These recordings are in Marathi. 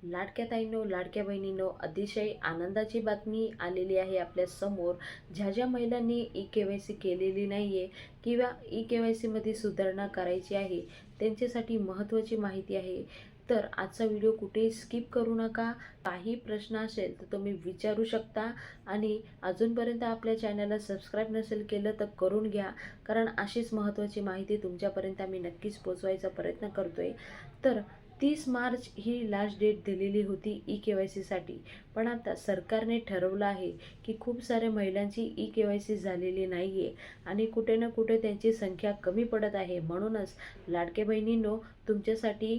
लाडक्या ताईंनो, लाडक्या बहिणींनो, अतिशय आनंदाची बातमी आलेली आहे आपल्या समोर. ज्या महिलांनी ई-के-वाय-सी केलेली नाही आहे किंवा ई-के-वाय-सीमध्ये सुधारणा करायची आहे, त्यांच्यासाठी महत्त्वाची माहिती आहे. तर आजचा व्हिडिओ कुठेही स्किप करू नका. काही प्रश्न असेल तर तुम्ही विचारू शकता आणि अजूनपर्यंत आपल्या चॅनलला सबस्क्राईब नसेल केलं तर करून घ्या, कारण अशीच महत्त्वाची माहिती तुमच्यापर्यंत आम्ही नक्कीच पोचवायचा प्रयत्न करतोय. तर 30 मार्च ही लास्ट डेट दिलेली होती ई-के-वाय-सीसाठी. पण आता सरकारने ठरवलं आहे की खूप साऱ्या महिलांची ई-के-वाय-सी झालेली नाही आहे आणि कुठे ना कुठे त्यांची संख्या कमी पडत आहे. म्हणूनच लाडक्या बहिणींनो, तुमच्यासाठी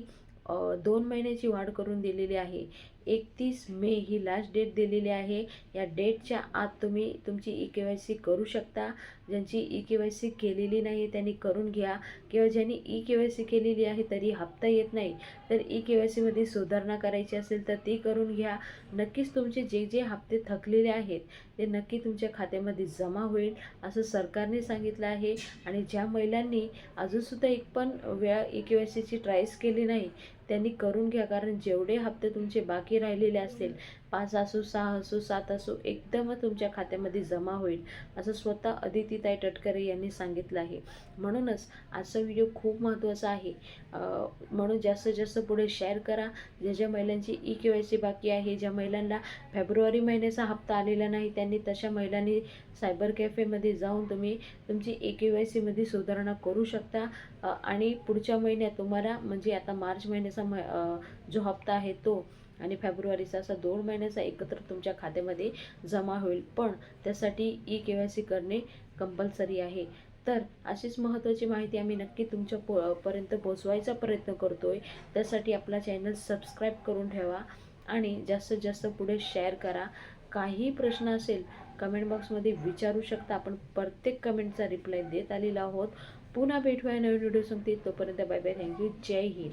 2 महिन्याची वाढ करून दिलेली आहे. 31 मे ही लास्ट डेट दिलेली आहे. या डेटच्या आत तुम्ही तुमची ई-के-वाय-सी करू शकता. ज्यांची ई-के-वाय-सी केलेली नाही त्यांनी करून घ्या, किंवा ज्यांनी ई-के-वाय-सी केलेली आहे तरी हप्ता येत नाही, तर ई-के-वाय-सीमध्ये सुधारणा करायची असेल तर ती करून घ्या. नक्कीच तुमचे जे जे हप्ते थकलेले आहेत ते नक्की तुमच्या खात्यामध्ये जमा होईल असं सरकारने सांगितलं आहे. आणि ज्या महिलांनी अजूनसुद्धा एक पण वेळा ई-के-वाय-सीची ट्रायच केली नाही त्यांनी करून घ्या, कारण जेवढे हप्ते तुमचे बाकी राहिलेले असतील, 5 असो, 6 असो, 7 असो, एकदमच तुमच्या खात्यामध्ये जमा होईल असं स्वतः अदितीताई तटकरे यांनी सांगितलं आहे. म्हणूनच आजचा व्हिडिओ खूप महत्त्वाचा आहे. म्हणून जास्तीत जास्त पुढे शेअर करा. ज्या महिलांची ई-के-वाय-सी बाकी आहे, ज्या महिलांना फेब्रुवारी महिन्याचा हप्ता आलेला नाही, त्यांनी तशा महिलांनी सायबर कॅफेमध्ये जाऊन तुम्ही तुमची ई-के-वाय-सीमध्ये सुधारणा करू शकता. आणि पुढच्या महिन्यात तुम्हाला, म्हणजे आता मार्च महिन्याचा जो हप्ता आहे तो आणि फेब्रुवारीचा, असा 2 महिन्याचा एकत्र तुमच्या खात्यामध्ये जमा होईल. पण त्यासाठी ई-के-वाय-सी करणे कंपल्सरी आहे. तर अशीच महत्त्वाची माहिती आम्ही नक्की तुमच्या पर्यंत पोहोचवायचा प्रयत्न करतोय. त्यासाठी आपला चॅनल सबस्क्राईब करून ठेवा आणि जास्तीत जास्त पुढे शेअर करा. काही प्रश्न असेल कमेंट बॉक्समध्ये विचारू शकता. आपण प्रत्येक कमेंटचा रिप्लाय देत आलेलो आहोत. पुन्हा भेटूया नवीन व्हिडिओ सांगते. तोपर्यंत बाय बाय. थँक्यू. जय हिंद.